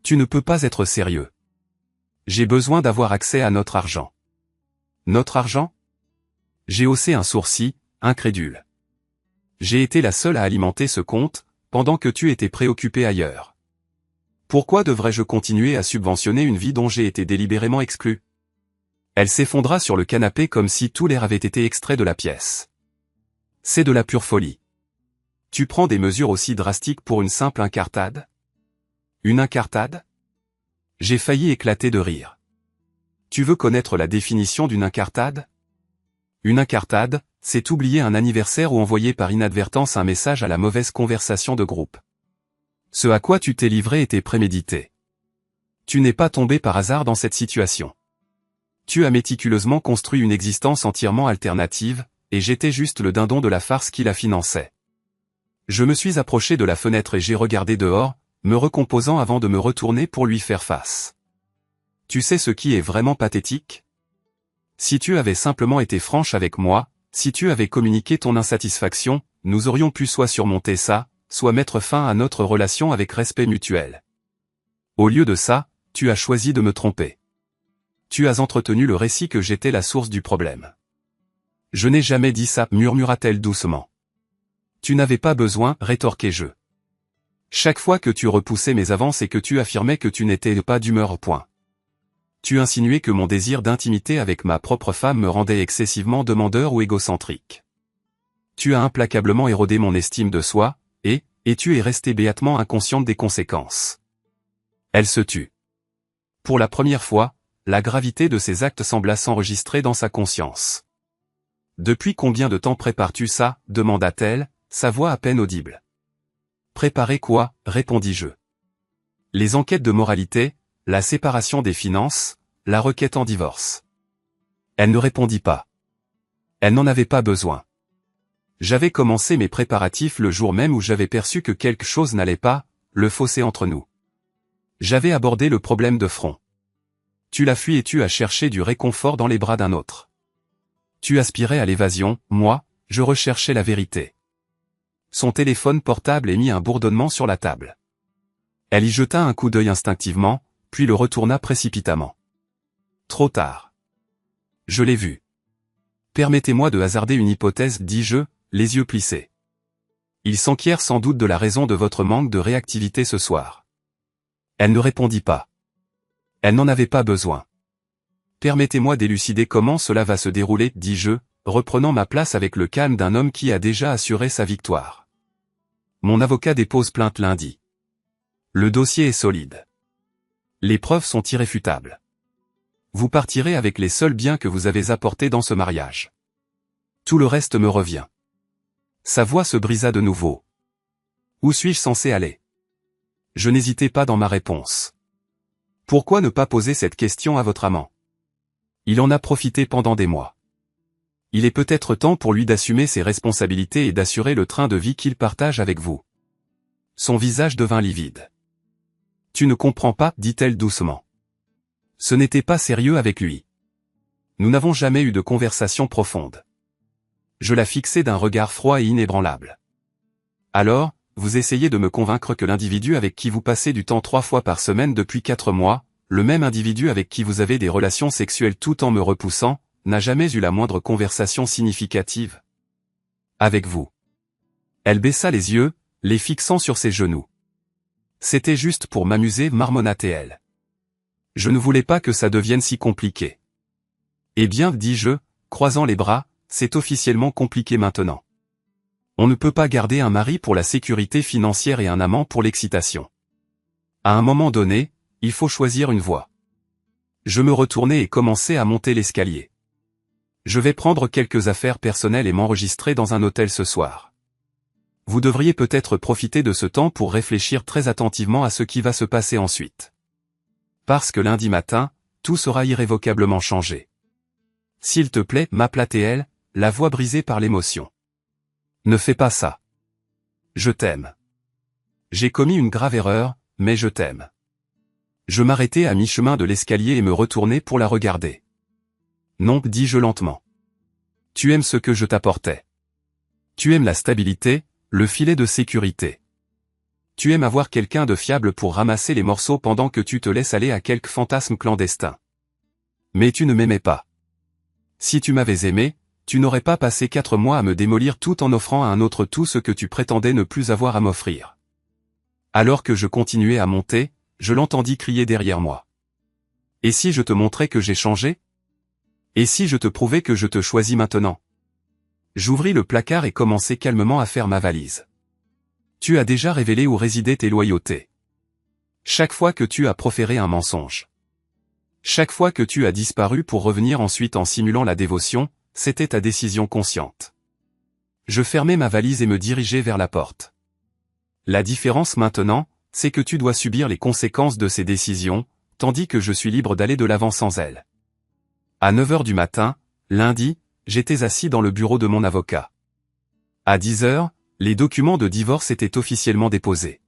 Tu ne peux pas être sérieux. J'ai besoin d'avoir accès à notre argent. Notre argent? J'ai haussé un sourcil, incrédule. J'ai été la seule à alimenter ce compte, pendant que tu étais préoccupé ailleurs. Pourquoi devrais-je continuer à subventionner une vie dont j'ai été délibérément exclu? Elle s'effondra sur le canapé comme si tout l'air avait été extrait de la pièce. C'est de la pure folie. Tu prends des mesures aussi drastiques pour une simple incartade? Une incartade? J'ai failli éclater de rire. Tu veux connaître la définition d'une incartade? Une incartade, c'est oublier un anniversaire ou envoyer par inadvertance un message à la mauvaise conversation de groupe. Ce à quoi tu t'es livré était prémédité. Tu n'es pas tombé par hasard dans cette situation. Tu as méticuleusement construit une existence entièrement alternative, et j'étais juste le dindon de la farce qui la finançait. Je me suis approché de la fenêtre et j'ai regardé dehors, me recomposant avant de me retourner pour lui faire face. Tu sais ce qui est vraiment pathétique? Si tu avais simplement été franche avec moi, si tu avais communiqué ton insatisfaction, nous aurions pu soit surmonter ça, soit mettre fin à notre relation avec respect mutuel. Au lieu de ça, tu as choisi de me tromper. Tu as entretenu le récit que j'étais la source du problème. Je n'ai jamais dit ça, murmura-t-elle doucement. Tu n'avais pas besoin, rétorquai-je. Chaque fois que tu repoussais mes avances et que tu affirmais que tu n'étais pas d'humeur, point. Tu insinuais que mon désir d'intimité avec ma propre femme me rendait excessivement demandeur ou égocentrique. Tu as implacablement érodé mon estime de soi, et tu es restée béatement inconsciente des conséquences. Elle se tut. Pour la première fois, la gravité de ses actes sembla s'enregistrer dans sa conscience. Depuis combien de temps prépares-tu ça, demanda-t-elle, sa voix à peine audible. Préparer quoi, répondis-je. Les enquêtes de moralité, la séparation des finances, la requête en divorce. Elle ne répondit pas. Elle n'en avait pas besoin. J'avais commencé mes préparatifs le jour même où j'avais perçu que quelque chose n'allait pas, le fossé entre nous. J'avais abordé le problème de front. Tu l'as fui et tu as cherché du réconfort dans les bras d'un autre. Tu aspirais à l'évasion, moi, je recherchais la vérité. Son téléphone portable émit un bourdonnement sur la table. Elle y jeta un coup d'œil instinctivement, puis le retourna précipitamment. Trop tard. Je l'ai vu. Permettez-moi de hasarder une hypothèse, dis-je, les yeux plissés. Il s'enquiert sans doute de la raison de votre manque de réactivité ce soir. Elle ne répondit pas. Elle n'en avait pas besoin. Permettez-moi d'élucider comment cela va se dérouler, dis-je, reprenant ma place avec le calme d'un homme qui a déjà assuré sa victoire. Mon avocat dépose plainte lundi. Le dossier est solide. Les preuves sont irréfutables. Vous partirez avec les seuls biens que vous avez apportés dans ce mariage. Tout le reste me revient. Sa voix se brisa de nouveau. Où suis-je censé aller? Je n'hésitais pas dans ma réponse. Pourquoi ne pas poser cette question à votre amant? Il en a profité pendant des mois. Il est peut-être temps pour lui d'assumer ses responsabilités et d'assurer le train de vie qu'il partage avec vous. Son visage devint livide. Tu ne comprends pas, dit-elle doucement. Ce n'était pas sérieux avec lui. Nous n'avons jamais eu de conversation profonde. Je la fixai d'un regard froid et inébranlable. Alors, vous essayez de me convaincre que l'individu avec qui vous passez du temps 3 fois par semaine depuis 4 mois, le même individu avec qui vous avez des relations sexuelles tout en me repoussant, n'a jamais eu la moindre conversation significative avec vous. Elle baissa les yeux, les fixant sur ses genoux. C'était juste pour m'amuser, marmonna-t-elle. Je ne voulais pas que ça devienne si compliqué. Eh bien, dis-je, croisant les bras, c'est officiellement compliqué maintenant. On ne peut pas garder un mari pour la sécurité financière et un amant pour l'excitation. À un moment donné, il faut choisir une voie. Je me retournai et commençai à monter l'escalier. Je vais prendre quelques affaires personnelles et m'enregistrer dans un hôtel ce soir. Vous devriez peut-être profiter de ce temps pour réfléchir très attentivement à ce qui va se passer ensuite. Parce que lundi matin, tout sera irrévocablement changé. S'il te plaît, m'appela-t-elle, la voix brisée par l'émotion. Ne fais pas ça. Je t'aime. J'ai commis une grave erreur, mais je t'aime. Je m'arrêtai à mi-chemin de l'escalier et me retournai pour la regarder. Non, dis-je lentement. Tu aimes ce que je t'apportais. Tu aimes la stabilité, le filet de sécurité. Tu aimes avoir quelqu'un de fiable pour ramasser les morceaux pendant que tu te laisses aller à quelque fantasme clandestin. Mais tu ne m'aimais pas. Si tu m'avais aimé, tu n'aurais pas passé 4 mois à me démolir tout en offrant à un autre tout ce que tu prétendais ne plus avoir à m'offrir. Alors que je continuais à monter, je l'entendis crier derrière moi. Et si je te montrais que j'ai changé? Et si je te prouvais que je te choisis maintenant? J'ouvris le placard et commençai calmement à faire ma valise. Tu as déjà révélé où résidaient tes loyautés. Chaque fois que tu as proféré un mensonge. Chaque fois que tu as disparu pour revenir ensuite en simulant la dévotion, c'était ta décision consciente. Je fermai ma valise et me dirigeai vers la porte. La différence maintenant, c'est que tu dois subir les conséquences de ces décisions, tandis que je suis libre d'aller de l'avant sans elles. À 9h du matin, lundi, j'étais assis dans le bureau de mon avocat. À 10h, les documents de divorce étaient officiellement déposés.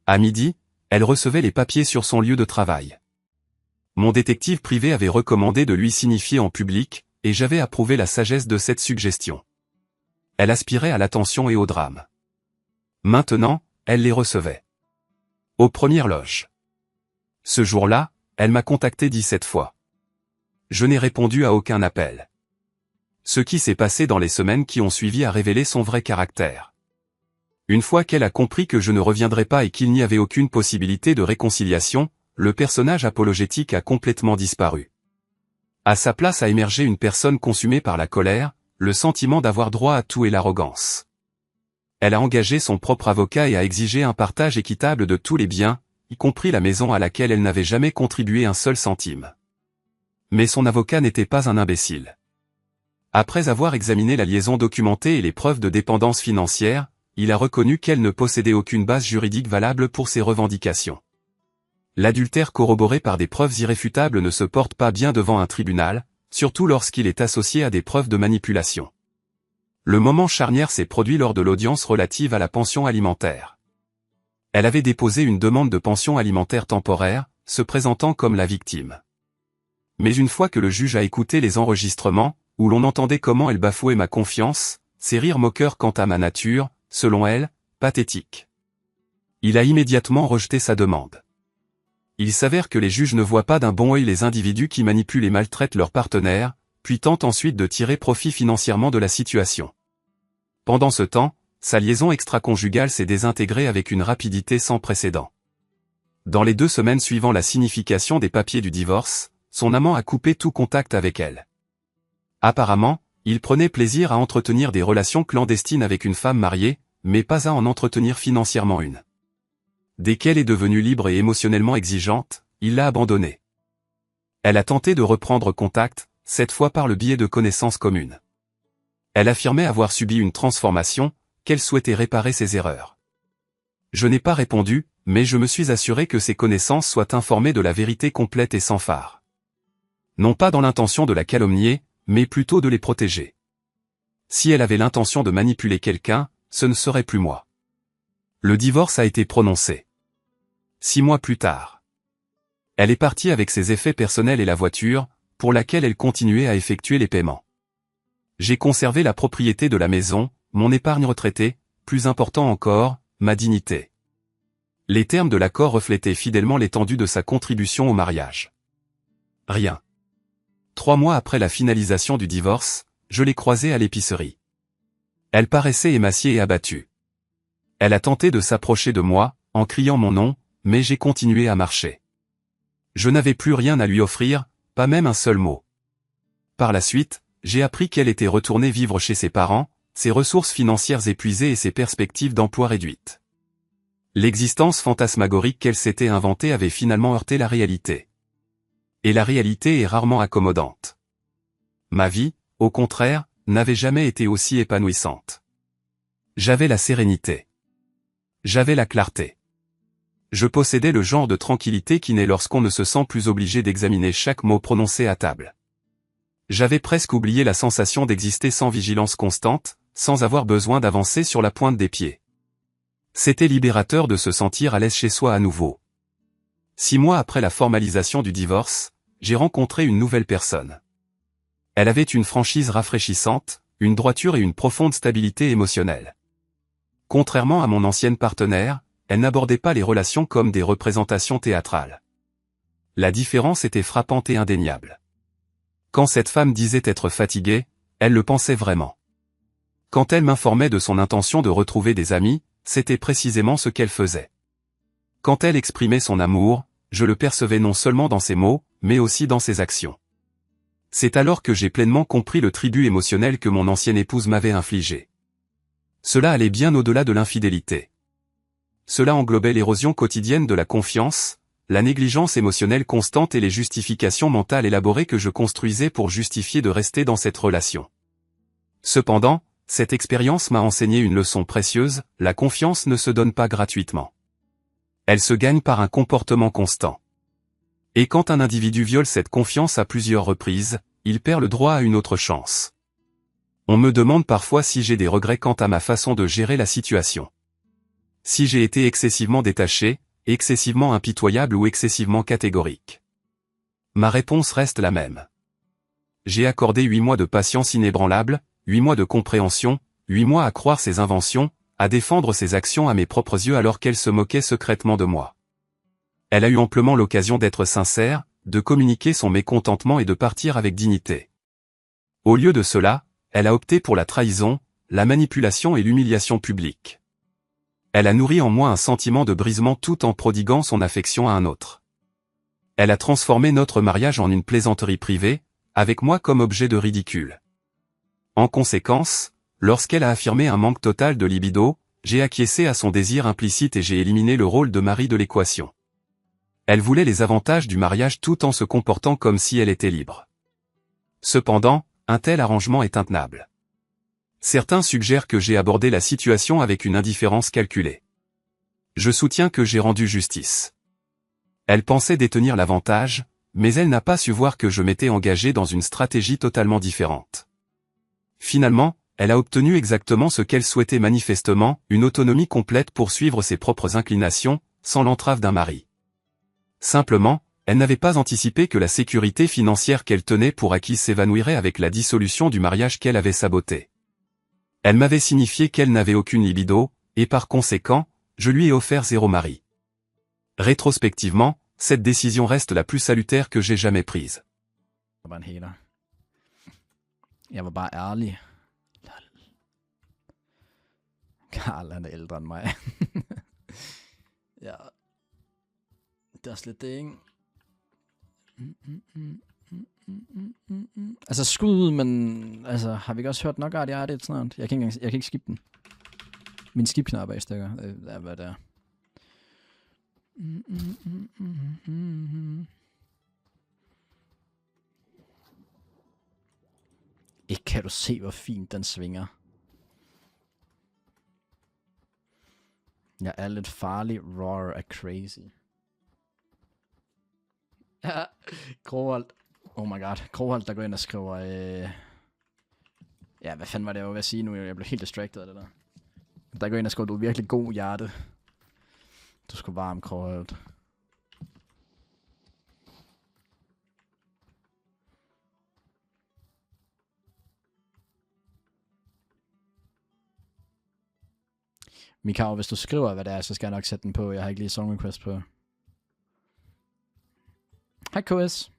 À midi, elle recevait les papiers sur son lieu de travail. Mon détective privé avait recommandé de lui signifier en public, et j'avais approuvé la sagesse de cette suggestion. Elle aspirait à l'attention et au drame. Maintenant, elle les recevait. Aux premières loges. Ce jour-là, elle m'a contacté 17 fois. Je n'ai répondu à aucun appel. Ce qui s'est passé dans les semaines qui ont suivi a révélé son vrai caractère. Une fois qu'elle a compris que je ne reviendrai pas et qu'il n'y avait aucune possibilité de réconciliation, le personnage apologétique a complètement disparu. À sa place a émergé une personne consumée par la colère, le sentiment d'avoir droit à tout et l'arrogance. Elle a engagé son propre avocat et a exigé un partage équitable de tous les biens, y compris la maison à laquelle elle n'avait jamais contribué un seul centime. Mais son avocat n'était pas un imbécile. Après avoir examiné la liaison documentée et les preuves de dépendance financière, il a reconnu qu'elle ne possédait aucune base juridique valable pour ses revendications. L'adultère corroboré par des preuves irréfutables ne se porte pas bien devant un tribunal, surtout lorsqu'il est associé à des preuves de manipulation. Le moment charnière s'est produit lors de l'audience relative à la pension alimentaire. Elle avait déposé une demande de pension alimentaire temporaire, se présentant comme la victime. Mais une fois que le juge a écouté les enregistrements, où l'on entendait comment elle bafouait ma confiance, ses rires moqueurs quant à ma nature, selon elle, pathétique. Il a immédiatement rejeté sa demande. Il s'avère que les juges ne voient pas d'un bon œil les individus qui manipulent et maltraitent leurs partenaires, puis tentent ensuite de tirer profit financièrement de la situation. Pendant ce temps, sa liaison extra-conjugale s'est désintégrée avec une rapidité sans précédent. Dans les 2 semaines suivant la signification des papiers du divorce, son amant a coupé tout contact avec elle. Apparemment, il prenait plaisir à entretenir des relations clandestines avec une femme mariée, mais pas à en entretenir financièrement une. Dès qu'elle est devenue libre et émotionnellement exigeante, il l'a abandonnée. Elle a tenté de reprendre contact, cette fois par le biais de connaissances communes. Elle affirmait avoir subi une transformation, qu'elle souhaitait réparer ses erreurs. Je n'ai pas répondu, mais je me suis assuré que ses connaissances soient informées de la vérité complète et sans fard. Non pas dans l'intention de la calomnier, mais plutôt de les protéger. Si elle avait l'intention de manipuler quelqu'un, ce ne serait plus moi. Le divorce a été prononcé. 6 mois plus tard. Elle est partie avec ses effets personnels et la voiture, pour laquelle elle continuait à effectuer les paiements. J'ai conservé la propriété de la maison, mon épargne retraitée, plus important encore, ma dignité. Les termes de l'accord reflétaient fidèlement l'étendue de sa contribution au mariage. Rien. 3 mois après la finalisation du divorce, je l'ai croisée à l'épicerie. Elle paraissait émaciée et abattue. Elle a tenté de s'approcher de moi, en criant mon nom, mais j'ai continué à marcher. Je n'avais plus rien à lui offrir, pas même un seul mot. Par la suite, j'ai appris qu'elle était retournée vivre chez ses parents, ses ressources financières épuisées et ses perspectives d'emploi réduites. L'existence fantasmagorique qu'elle s'était inventée avait finalement heurté la réalité. Et la réalité est rarement accommodante. Ma vie, au contraire, n'avait jamais été aussi épanouissante. J'avais la sérénité. J'avais la clarté. Je possédais le genre de tranquillité qui naît lorsqu'on ne se sent plus obligé d'examiner chaque mot prononcé à table. J'avais presque oublié la sensation d'exister sans vigilance constante, sans avoir besoin d'avancer sur la pointe des pieds. C'était libérateur de se sentir à l'aise chez soi à nouveau. 6 mois après la formalisation du divorce, j'ai rencontré une nouvelle personne. Elle avait une franchise rafraîchissante, une droiture et une profonde stabilité émotionnelle. Contrairement à mon ancienne partenaire, elle n'abordait pas les relations comme des représentations théâtrales. La différence était frappante et indéniable. Quand cette femme disait être fatiguée, elle le pensait vraiment. Quand elle m'informait de son intention de retrouver des amis, c'était précisément ce qu'elle faisait. Quand elle exprimait son amour, je le percevais non seulement dans ses mots, mais aussi dans ses actions. C'est alors que j'ai pleinement compris le tribut émotionnel que mon ancienne épouse m'avait infligé. Cela allait bien au-delà de l'infidélité. Cela englobait l'érosion quotidienne de la confiance, la négligence émotionnelle constante et les justifications mentales élaborées que je construisais pour justifier de rester dans cette relation. Cependant, cette expérience m'a enseigné une leçon précieuse, la confiance ne se donne pas gratuitement. Elle se gagne par un comportement constant. Et quand un individu viole cette confiance à plusieurs reprises, il perd le droit à une autre chance. On me demande parfois si j'ai des regrets quant à ma façon de gérer la situation. Si j'ai été excessivement détaché, excessivement impitoyable ou excessivement catégorique. Ma réponse reste la même. J'ai accordé 8 mois de patience inébranlable, 8 mois de compréhension, 8 mois à croire ses inventions, à défendre ses actions à mes propres yeux alors qu'elle se moquait secrètement de moi. Elle a eu amplement l'occasion d'être sincère, de communiquer son mécontentement et de partir avec dignité. Au lieu de cela, elle a opté pour la trahison, la manipulation et l'humiliation publique. Elle a nourri en moi un sentiment de brisement tout en prodiguant son affection à un autre. Elle a transformé notre mariage en une plaisanterie privée, avec moi comme objet de ridicule. En conséquence, lorsqu'elle a affirmé un manque total de libido, j'ai acquiescé à son désir implicite et j'ai éliminé le rôle de mari de l'équation. Elle voulait les avantages du mariage tout en se comportant comme si elle était libre. Cependant, un tel arrangement est intenable. Certains suggèrent que j'ai abordé la situation avec une indifférence calculée. Je soutiens que j'ai rendu justice. Elle pensait détenir l'avantage, mais elle n'a pas su voir que je m'étais engagé dans une stratégie totalement différente. Finalement, elle a obtenu exactement ce qu'elle souhaitait manifestement, une autonomie complète pour suivre ses propres inclinations, sans l'entrave d'un mari. Simplement, elle n'avait pas anticipé que la sécurité financière qu'elle tenait pour acquise s'évanouirait avec la dissolution du mariage qu'elle avait saboté. Elle m'avait signifié qu'elle n'avait aucune libido, et par conséquent, je lui ai offert 0 mari. Rétrospectivement, cette décision reste la plus salutaire que j'ai jamais prise. Jeg var bare ærlig. Karl, han er ældre end mig. Ja. Det er også lidt det, ikke? Altså skud, men altså, har vi ikke også hørt nok af det snart? Jeg kan ikke skippe den. Min skip-knap er i stykker. Det er, hvad det er. Ikke kan du se, hvor fint den svinger. Jeg er lidt farlig. Roar er crazy. Ja, Kroholt. Oh my god. Kroholt, der går ind og skriver... Ja, hvad fanden var det, jeg var ved at sige nu? Jeg blev helt distracted af det der. Der går ind og skriver, du er virkelig god, hjerte. Du skal varme, Kroholt. Mikao, hvis du skriver, hvad det er, så skal jeg nok sætte den på. Jeg har ikke lige song request på. Hej KS.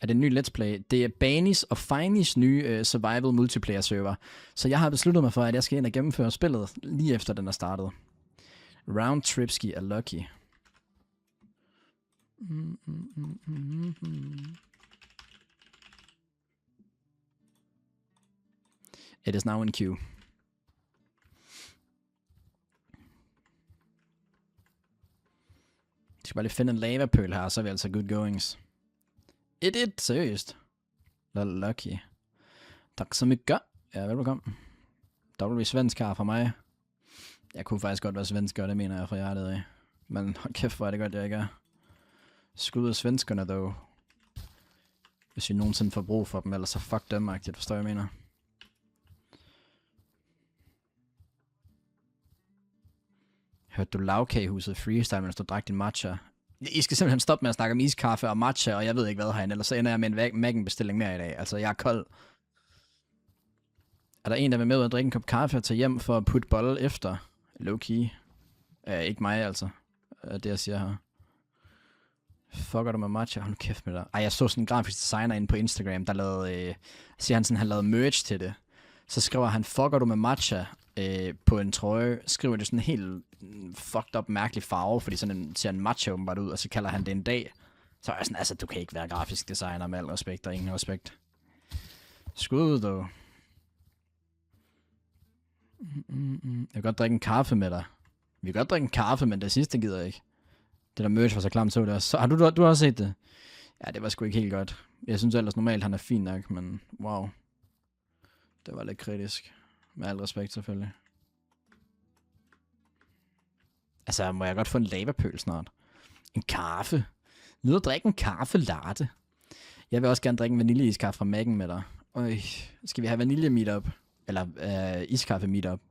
Er det en ny Let's Play? Det er Banis og Finis nye survival multiplayer server. Så jeg har besluttet mig for, at jeg skal ind og gennemføre spillet, lige efter den er startet. Round Tripski er lucky. It is now in queue. Jeg skal bare lige finde en lavapøl her, så er vi altså good goings. Seriøst. Lucky. Tak så mycket. Ja, velbekomme. W svensk her fra mig. Jeg kunne faktisk godt være svensk, og det mener jeg fra hjertet af. Men hold kæft, hvor er det godt, jeg ikke er. Skud af svenskerne, dog. Hvis vi nogensinde får brug for dem, ellers så fuck dem-agtigt, forstår jeg mener. Hørte du lavkagehuset freestyle, mens du drak din matcha? I skal simpelthen stoppe med at snakke om iskaffe og matcha, og jeg ved ikke hvad herinde, ellers så ender jeg med en Mac'en-bestilling mere i dag. Altså, jeg er kold. Er der en, der vil med ud at drikke en kop kaffe og tage hjem for at putte bolle efter? Low key. Ikke mig, altså. Det jeg siger her. Fucker du med matcha? Hold nu kæft med dig. Ej, jeg så sådan en grafisk designer inde på Instagram, der lavede... siger han sådan, han lavede merch til det. Så skriver han, fucker du med matcha på en trøje, skriver det sådan en helt fucked up mærkelig farve, fordi sådan en, ser en matcha åbenbart ud, og så kalder han det en dag. Så er jeg sådan, altså du kan ikke være grafisk designer med al respekt og ingen respekt. Skud ud dog. Jeg kan godt drikke en kaffe med dig. Vi kan godt drikke en kaffe, men det sidste gider jeg ikke. Det der merch var så klamt, så det også. Så har du har også set det? Ja, det var sgu ikke helt godt. Jeg synes ellers normalt, han er fin nok, men wow. Det var lidt kritisk. Med al respekt selvfølgelig. Altså, må jeg godt få en lavapøl snart? En kaffe? Nyd at drikke en kaffe latte. Jeg vil også gerne drikke en vaniljeискaffe fra Mac'en med dig. Øj, skal vi have vanilje meetup? Eller iskaffe meetup?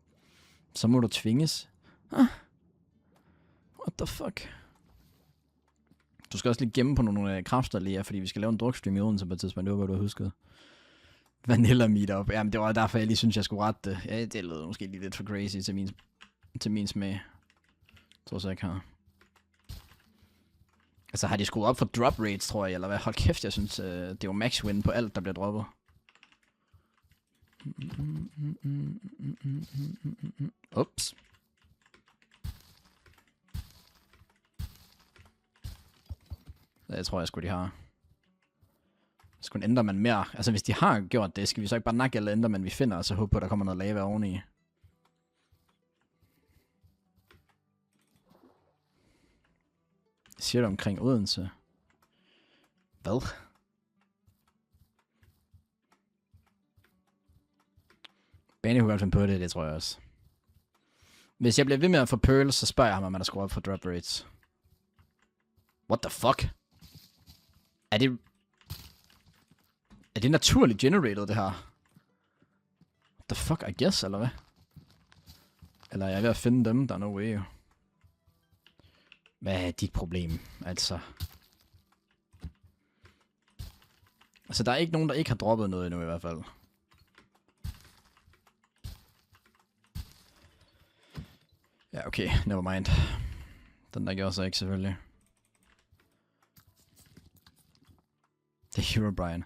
Så må du tvinges. What the fuck? Du skal også lige gemme på nogle kræfter lige, fordi vi skal lave en drukstream i Odense på et tidspunkt. Det var godt, du har husket. Vanilla Meetup. Jamen, det var derfor, jeg lige synes, jeg skulle rette det. Ja, det lød måske lige lidt for crazy til min smag. Jeg tror så ikke har. Altså, har de skruet op for drop rates, tror jeg, eller hvad? Hold kæft, jeg synes, det var max win på alt, der bliver droppet. Ups. Det tror jeg sgu, de har. Skulle Enderman mere. Altså, hvis de har gjort det, skal vi så ikke bare nakke alle Enderman, vi finder, og så håbe på, at der kommer noget lava oveni. Jeg siger det omkring Odense. Hvad? Benny kunne godt finde på det tror jeg også. Hvis jeg bliver ved med at få Pearl, så spørger jeg ham, om man der skruer op for drop rates. What the fuck? Er det naturligt generated, det her? What the fuck, I guess, eller hvad? Eller er jeg ved at finde dem? Der er no way. Hvad er dit problem, altså? Altså, der er ikke nogen, der ikke har droppet noget endnu, i hvert fald. Ja, okay, never mind. Den der gjorde så ikke, selvfølgelig. Det er Hero Brian.